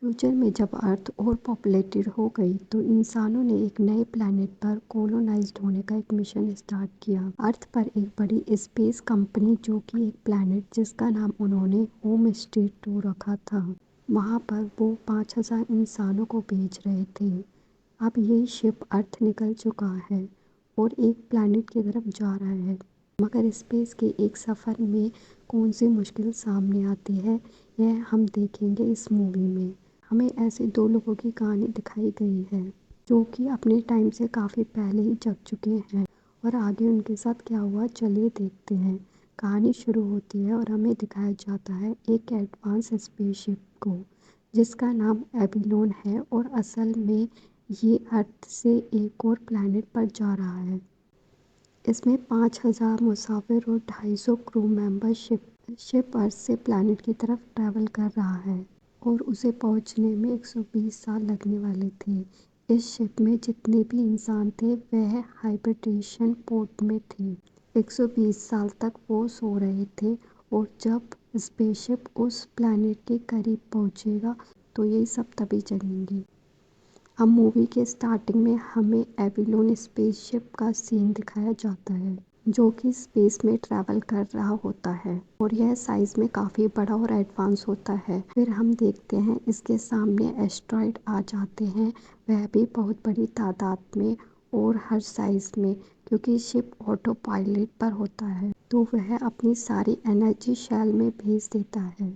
Future में जब अर्थ और पॉपुलेटेड हो गई तो इंसानों ने एक नए प्लैनेट पर कॉलोनाइज्ड होने का एक मिशन स्टार्ट किया। अर्थ पर एक बड़ी स्पेस कंपनी जो कि एक प्लैनेट जिसका नाम उन्होंने होम स्टेट 2 रखा था, वहां पर वो 5000 इंसानों को भेज रहे थे। अब ये शिप अर्थ निकल चुका है और एक प्लैनेट की तरफ जा रहा है, मगर स्पेस के एक सफ़र में कौन सी मुश्किल सामने आती है यह हम देखेंगे इस मूवी में। हमें ऐसे दो लोगों की कहानी दिखाई गई है जो कि अपने टाइम से काफ़ी पहले ही जग चुके हैं और आगे उनके साथ क्या हुआ चलिए देखते हैं। कहानी शुरू होती है और हमें दिखाया जाता है एक एडवांस स्पेसशिप को जिसका नाम एबिलोन है और असल में ये अर्थ से एक और प्लैनेट पर जा रहा है। इसमें 5000 मुसाफिर और 250 क्रू मेंबर शिप अर्थ से प्लैनेट की तरफ ट्रैवल कर रहा है और उसे पहुंचने में 120 साल लगने वाले थे। इस शिप में जितने भी इंसान थे वह हाइबरनेशन पोर्ट में थे। 120 साल तक वो सो रहे थे और जब स्पेसशिप उस प्लैनेट के करीब पहुंचेगा तो ये सब तभी जगेंगे। अब मूवी के स्टार्टिंग में हमें एविलोन स्पेसशिप का सीन दिखाया जाता है जो कि स्पेस में ट्रैवल कर रहा होता है और यह साइज में काफ़ी बड़ा और एडवांस होता है। फिर हम देखते हैं इसके सामने एस्ट्रॉयड आ जाते हैं, वह भी बहुत बड़ी तादाद में और हर साइज में, क्योंकि शिप ऑटो पायलट पर होता है तो वह अपनी सारी एनर्जी शेल में भेज देता है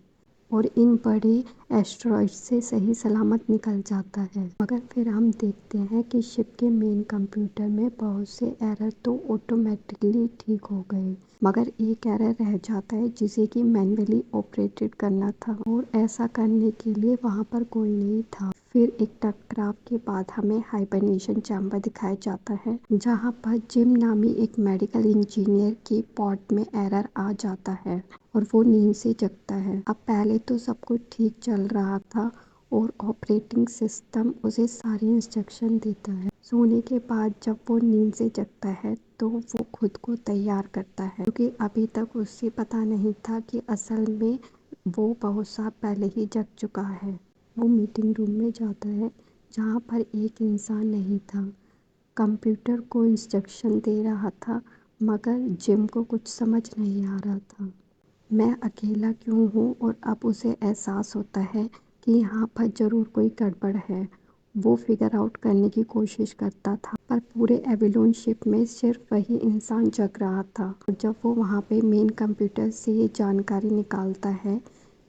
और इन बड़े एस्टेरॉयड से सही सलामत निकल जाता है। मगर फिर हम देखते हैं कि शिप के मेन कंप्यूटर में बहुत से एरर तो ऑटोमेटिकली ठीक हो गए, मगर एक एरर रह जाता है जिसे कि मैन्युअली ऑपरेटेड करना था और ऐसा करने के लिए वहाँ पर कोई नहीं था। फिर एक टकराव के बाद हमें हाइबरनेशन चैम्बर दिखाया जाता है जहाँ पर जिम नामी एक मेडिकल इंजीनियर की पॉट में एरर आ जाता है और वो नींद से जगता है। अब पहले तो सब कुछ ठीक चल रहा था और ऑपरेटिंग सिस्टम उसे सारी इंस्ट्रक्शन देता है। सोने के बाद जब वो नींद से जगता है तो वो खुद को तैयार करता है, क्योंकि अभी तक उसे पता नहीं था कि असल में वो बहुत साल पहले ही जग चुका है। वो मीटिंग रूम में जाता है जहाँ पर एक इंसान नहीं था, कंप्यूटर को इंस्ट्रक्शन दे रहा था, मगर जिम को कुछ समझ नहीं आ रहा था मैं अकेला क्यों हूँ, और अब उसे एहसास होता है कि यहाँ पर ज़रूर कोई गड़बड़ है। वो फिगर आउट करने की कोशिश करता था पर पूरे एविलोन शिप में सिर्फ वही इंसान जग रहा था। और जब वो वहाँ पे मेन कंप्यूटर से ये जानकारी निकालता है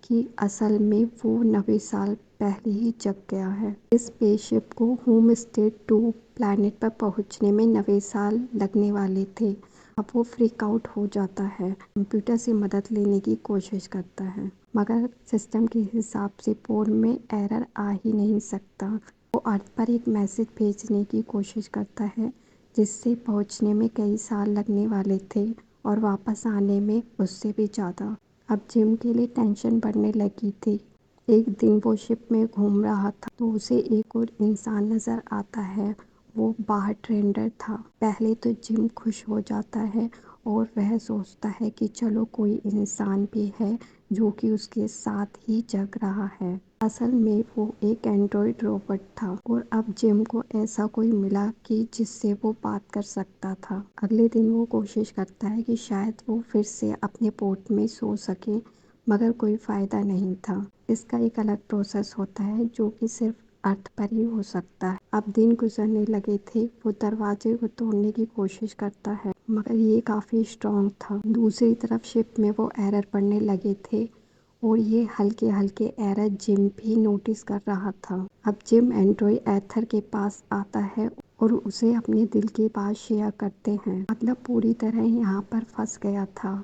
कि असल में वो 90 साल पहले ही जग गया है। इस स्पेसशिप को होम स्टेट 2 प्लैनेट पर पहुँचने में 90 साल लगने वाले थे। अब वो फ्रीक आउट हो जाता है, कंप्यूटर से मदद लेने की कोशिश करता है, मगर सिस्टम के हिसाब से पोल में एरर आ ही नहीं सकता। वो अर्थ पर एक मैसेज भेजने की कोशिश करता है जिससे पहुंचने में कई साल लगने वाले थे और वापस आने में उससे भी ज़्यादा। अब जिम के लिए टेंशन बढ़ने लगी थी। एक दिन वो शिप में घूम रहा था तो उसे एक और इंसान नज़र आता है। वो बार टेंडर था। पहले तो जिम खुश हो जाता है और वह सोचता है कि चलो कोई इंसान भी है जो कि उसके साथ ही जग रहा है। असल में वो एक एंड्रॉयड रोबोट था और अब जिम को ऐसा कोई मिला कि जिससे वो बात कर सकता था। अगले दिन वो कोशिश करता है कि शायद वो फिर से अपने पोर्ट में सो सके, मगर कोई फ़ायदा नहीं था। इसका एक अलग प्रोसेस होता है जो कि सिर्फ अर्थ पर ही हो सकता है। अब दिन गुजरने लगे थे। वो दरवाजे को तोड़ने की कोशिश करता है मगर ये काफ़ी स्ट्रॉन्ग था। दूसरी तरफ शिप में वो एरर पड़ने लगे थे और ये हल्के हल्के एरर जिम भी नोटिस कर रहा था। अब जिम एंड्रॉयड एथर के पास आता है और उसे अपने दिल की बात शेयर करते हैं। मतलब पूरी तरह यहाँ पर फंस गया था।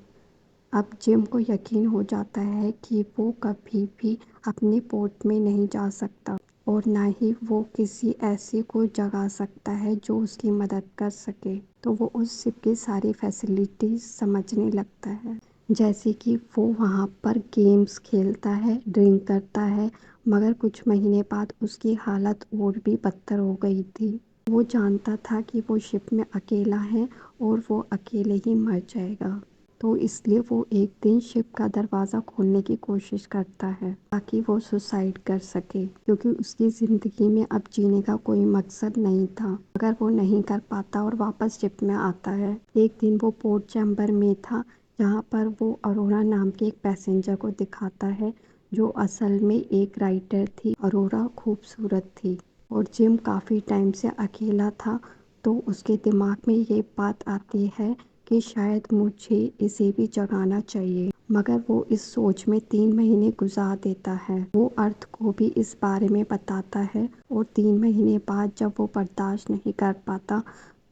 अब जिम को यकीन हो जाता है कि वो कभी भी अपने पोर्ट में नहीं जा सकता और ना ही वो किसी ऐसे को जगा सकता है जो उसकी मदद कर सके। तो वो उस शिप की सारी फैसिलिटीज समझने लगता है, जैसे कि वो वहाँ पर गेम्स खेलता है, ड्रिंक करता है, मगर कुछ महीने बाद उसकी हालत और भी बदतर हो गई थी। वो जानता था कि वो शिप में अकेला है और वो अकेले ही मर जाएगा। तो इसलिए वो एक दिन शिप का दरवाज़ा खोलने की कोशिश करता है ताकि वो सुसाइड कर सके, क्योंकि उसकी ज़िंदगी में अब जीने का कोई मकसद नहीं था। अगर वो नहीं कर पाता और वापस शिप में आता है। एक दिन वो पोर्ट चैम्बर में था, जहाँ पर वो अरोरा नाम के एक पैसेंजर को दिखाता है, जो असल में एक राइटर थी। अरोरा खूबसूरत थी और जिम काफ़ी टाइम से अकेला था, तो उसके दिमाग में ये बात आती है कि शायद मुझे इसे भी जगाना चाहिए। मगर वो इस सोच में 3 महीने गुजार देता है। वो अर्थ को भी इस बारे में बताता है और 3 महीने बाद जब वो बर्दाश्त नहीं कर पाता,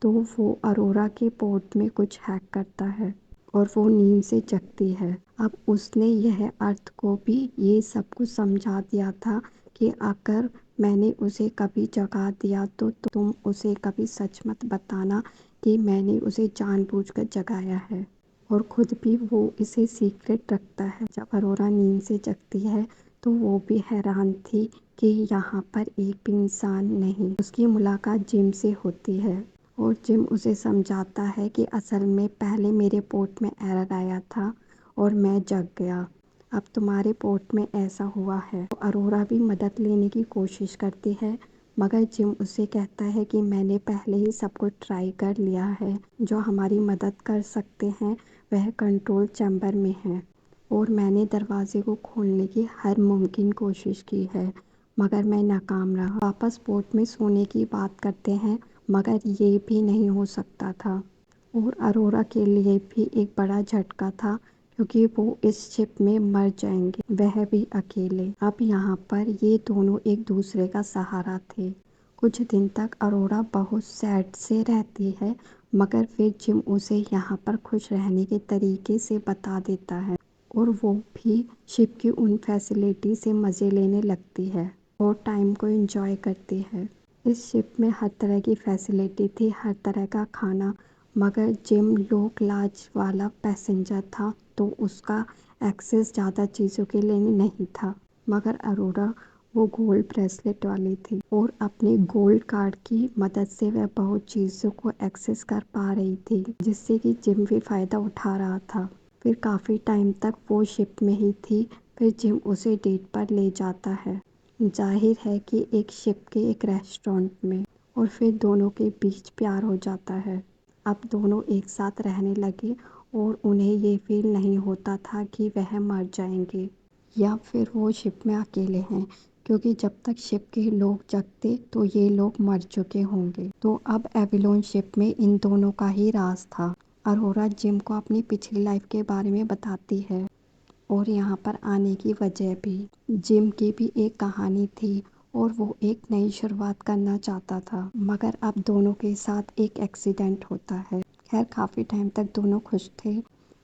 तो वो अरोरा के पोर्ट में कुछ हैक करता है और वो नींद से जगती है। अब उसने यह अर्थ को भी ये सब कुछ समझा दिया था कि अगर मैंने उसे कभी जगा दिया तो तुम उसे कभी सच मत बताना कि मैंने उसे जानबूझकर जगाया है। और खुद भी वो इसे सीक्रेट रखता है। जब अरोरा नींद से जगती है तो वो भी हैरान थी कि यहाँ पर एक भी इंसान नहीं। उसकी मुलाकात जिम से होती है और जिम उसे समझाता है कि असल में पहले मेरे पोर्ट में एरर आया था और मैं जग गया। अब तुम्हारे पोर्ट में ऐसा हुआ है। तो अरोरा भी मदद लेने की कोशिश करती है, मगर जिम उसे कहता है कि मैंने पहले ही सब कुछ ट्राई कर लिया है। जो हमारी मदद कर सकते हैं वह कंट्रोल चैम्बर में है और मैंने दरवाजे को खोलने की हर मुमकिन कोशिश की है, मगर मैं नाकाम रहा। वापस पोर्ट में सोने की बात करते हैं, मगर ये भी नहीं हो सकता था। और अरोरा के लिए भी एक बड़ा झटका था, क्योंकि वो इस शिप में मर जाएंगे, वह भी अकेले। अब यहाँ पर ये दोनों एक दूसरे का सहारा थे। कुछ दिन तक अरोरा बहुत सैड से रहती है, मगर फिर जिम उसे यहाँ पर खुश रहने के तरीके से बता देता है और वो भी शिप की उन फैसिलिटी से मज़े लेने लगती है और टाइम को एंजॉय करती है। इस शिप में हर तरह की फैसिलिटी थी, हर तरह का खाना, मगर जिम लोक लाज वाला पैसेंजर था, तो उसका एक्सेस ज़्यादा चीज़ों के लिए नहीं था। मगर अरोरा वो गोल्ड ब्रेसलेट वाली थी और अपने गोल्ड कार्ड की मदद से वह बहुत चीज़ों को एक्सेस कर पा रही थी, जिससे कि जिम भी फ़ायदा उठा रहा था। फिर काफ़ी टाइम तक वो शिप में ही थी। फिर जिम उसे डेट पर ले जाता है, जाहिर है कि एक शिप के एक रेस्टोरेंट में, और फिर दोनों के बीच प्यार हो जाता है। अब दोनों एक साथ रहने लगे और उन्हें ये फील नहीं होता था कि वह मर जाएंगे या फिर वो शिप में अकेले हैं, क्योंकि जब तक शिप के लोग जगते तो ये लोग मर चुके होंगे। तो अब एविलोन शिप में इन दोनों का ही राज था। अरोरा जिम को अपनी पिछली लाइफ के बारे में बताती है और यहाँ पर आने की वजह भी। जिम की भी एक कहानी थी और वो एक नई शुरुआत करना चाहता था, मगर अब दोनों के साथ एक एक्सीडेंट होता है। खैर काफ़ी टाइम तक दोनों खुश थे।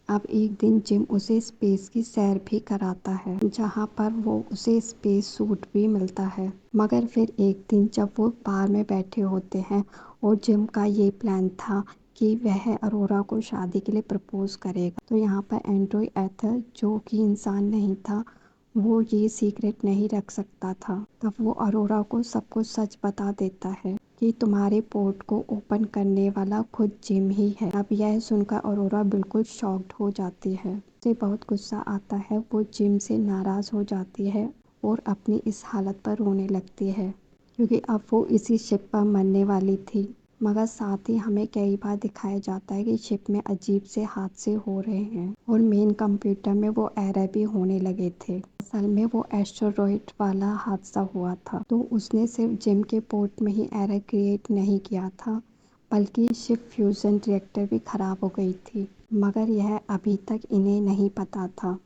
अब एक दिन जिम उसे स्पेस की सैर भी कराता है, जहाँ पर वो उसे स्पेस सूट भी मिलता है। मगर फिर एक दिन जब वो बार में बैठे होते हैं और जिम का ये प्लान था कि वह अरोरा को शादी के लिए प्रपोज करेगा, तो यहाँ पर एंड्रॉय एथर, जो कि इंसान नहीं था, वो ये सीक्रेट नहीं रख सकता था। तब वो अरोरा को सब कुछ सच बता देता है कि तुम्हारे पोर्ट को ओपन करने वाला खुद जिम ही है। अब यह सुनकर अरोरा बिल्कुल शॉक्ड हो जाती है। उसे बहुत गुस्सा आता है, वो जिम से नाराज़ हो जाती है और अपनी इस हालत पर रोने लगती है, क्योंकि अब वो इसी शिप पर मरने वाली थी। मगर साथ ही हमें कई बार दिखाया जाता है कि शिप में अजीब से हादसे हो रहे हैं और मेन कंप्यूटर में वो एरर भी होने लगे थे। असल में वो एस्टेरॉयड वाला हादसा हुआ था, तो उसने सिर्फ जिम के पोर्ट में ही एरर क्रिएट नहीं किया था, बल्कि शिप फ्यूजन रिएक्टर भी खराब हो गई थी। मगर यह अभी तक इन्हें नहीं पता था।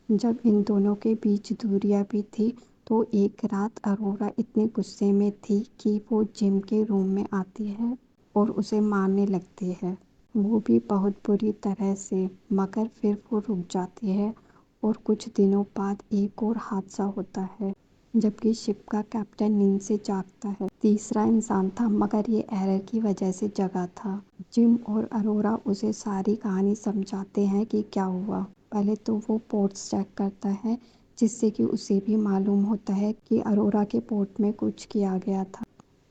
जब इन दोनों के बीच दूरियां भी थी, तो एक रात अरोरा इतने गुस्से में थी कि वो जिम के रूम में आती है और उसे मारने लगती है, वो भी बहुत बुरी तरह से। मगर फिर वो रुक जाती है और कुछ दिनों बाद एक और हादसा होता है, जबकि शिप का कैप्टन नींद से जागता है। तीसरा इंसान था, मगर ये एरर की वजह से जगा था। जिम और अरोरा उसे सारी कहानी समझाते हैं कि क्या हुआ। पहले तो वो पोर्ट्स चेक करता है, जिससे कि उसे भी मालूम होता है कि अरोरा के पोर्ट में कुछ किया गया था।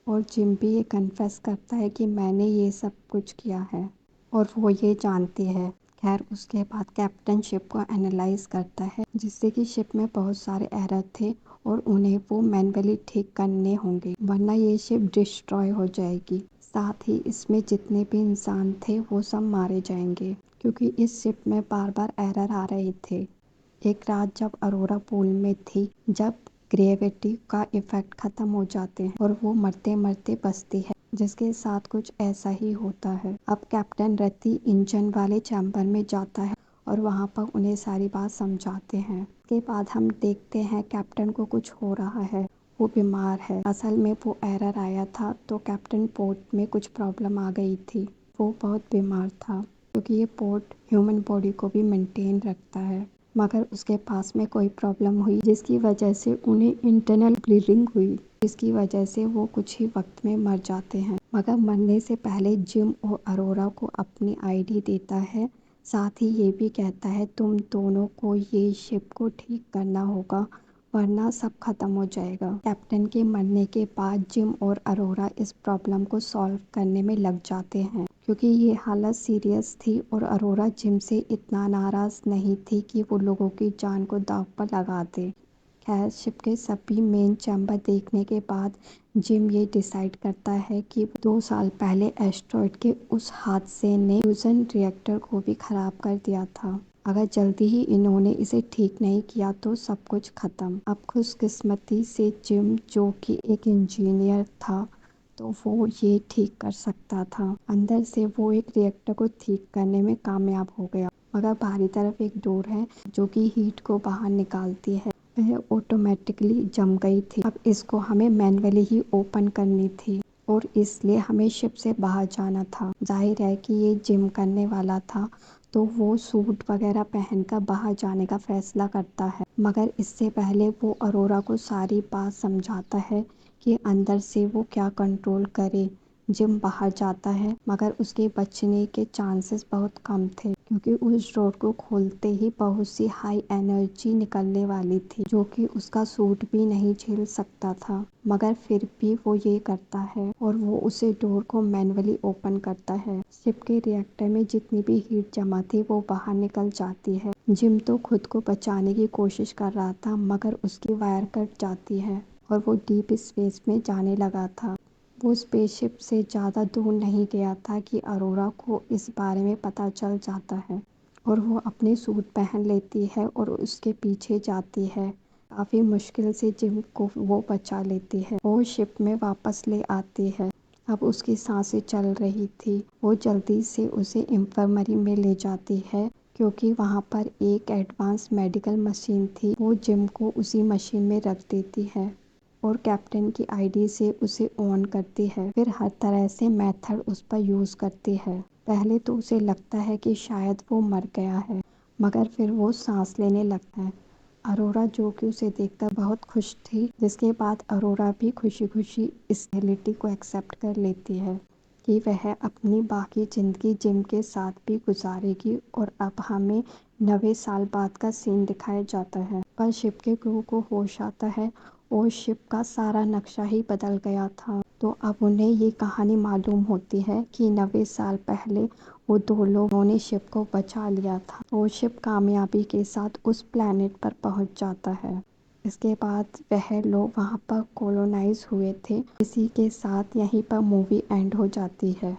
और जिम भी ये कन्फेस करता है कि मैंने ये सब कुछ किया है और वो ये जानती है। खैर उसके बाद कैप्टन शिप को एनालाइज करता है जिससे कि शिप में बहुत सारे एरर थे और उन्हें वो मैन्युअली ठीक करने होंगे वरना ये शिप डिस्ट्रॉय हो जाएगी। साथ ही इसमें जितने भी इंसान थे वो सब मारे जाएंगे क्योंकि इस शिप में बार बार एरर आ रहे थे। एक रात जब अरोरा पूल में थी, जब ग्रेविटी का इफेक्ट खत्म हो जाते हैं और वो मरते मरते बचती है, जिसके साथ कुछ ऐसा ही होता है। अब कैप्टन रति इंजन वाले चैम्बर में जाता है और वहाँ पर उन्हें सारी बात समझाते हैं। उसके बाद हम देखते हैं कैप्टन को कुछ हो रहा है, वो बीमार है। असल में वो एरर आया था तो कैप्टन पोर्ट में कुछ प्रॉब्लम आ गई थी। वो बहुत बीमार था क्योंकि ये पोर्ट ह्यूमन बॉडी को भी मेंटेन रखता है, मगर उसके पास में कोई प्रॉब्लम हुई जिसकी वजह से उन्हें इंटरनल ब्लीडिंग हुई, जिसकी वजह से वो कुछ ही वक्त में मर जाते हैं। मगर मरने से पहले जिम और अरोरा को अपनी आईडी देता है, साथ ही ये भी कहता है तुम दोनों को ये शिप को ठीक करना होगा वरना सब खत्म हो जाएगा। कैप्टन के मरने के बाद जिम और अरोरा इस प्रॉब्लम को सॉल्व करने में लग जाते हैं क्योंकि ये हालत सीरियस थी और अरोरा जिम से इतना नाराज नहीं थी कि वो लोगों की जान को दांव पर लगा दे। खैर शिप के सभी मेन चैम्बर देखने के बाद जिम ये डिसाइड करता है कि 2 साल पहले एस्ट्रॉयड के उस हादसे ने फ्यूजन रिएक्टर को भी खराब कर दिया था। अगर जल्दी ही इन्होंने इसे ठीक नहीं किया तो सब कुछ खत्म। अब खुशकिस्मती से जिम जो कि एक इंजीनियर था तो वो ये ठीक कर सकता था। अंदर से वो एक रिएक्टर को ठीक करने में कामयाब हो गया, मगर बाहरी तरफ एक डोर है जो कि हीट को बाहर निकालती है, वह ऑटोमेटिकली जम गई थी। अब इसको हमें मैन्युअली ही ओपन करनी थी और इसलिए हमें शिप से बाहर जाना था। जाहिर है कि ये जिम करने वाला था तो वो सूट वगैरह पहनकर बाहर जाने का फैसला करता है, मगर इससे पहले वो अरोरा को सारी बात समझाता है कि अंदर से वो क्या कंट्रोल करे। जिम बाहर जाता है मगर उसके बचने के चांसेस बहुत कम थे क्योंकि उस डोर को खोलते ही बहुत सी हाई एनर्जी निकलने वाली थी जो कि उसका सूट भी नहीं झेल सकता था। मगर फिर भी वो ये करता है और वो उसे डोर को मैन्युअली ओपन करता है। शिप के रिएक्टर में जितनी भी हीट जमा थी वो बाहर निकल जाती है। जिम तो खुद को बचाने की कोशिश कर रहा था मगर उसकी वायर कट जाती है और वो डीप स्पेस में जाने लगा था। वो स्पेसशिप से ज़्यादा दूर नहीं गया था कि अरोरा को इस बारे में पता चल जाता है और वो अपने सूट पहन लेती है और उसके पीछे जाती है। काफ़ी मुश्किल से जिम को वो बचा लेती है और शिप में वापस ले आती है। अब उसकी सांसें चल रही थी। वो जल्दी से उसे इंफर्मरी में ले जाती है क्योंकि वहाँ पर एक एडवांस मेडिकल मशीन थी। वो जिम को उसी मशीन में रख देती है और कैप्टन की आईडी से उसे ऑन करती है। फिर हर तरह से मेथड उस पर यूज़ करती है। पहले तो उसे लगता है कि शायद वो मर गया है, मगर फिर वो सांस लेने लगता है। अरोरा जो कि उसे देखकर बहुत खुश थी, जिसके बाद अरोरा भी खुशी खुशी इस रियलिटी को एक्सेप्ट कर लेती है कि वह अपनी बाकी ज़िंदगी जिम के साथ भी गुजारेगी। और अब हमें 90 साल बाद का सीन दिखाया जाता है पर शिप के क्रू को होश आता है और शिप का सारा नक्शा ही बदल गया था। तो अब उन्हें ये कहानी मालूम होती है कि 90 साल पहले वो 2 लोगों ने शिप को बचा लिया था और शिप कामयाबी के साथ उस प्लेनेट पर पहुंच जाता है। इसके बाद वह लोग वहां पर कॉलोनाइज हुए थे। इसी के साथ यहीं पर मूवी एंड हो जाती है।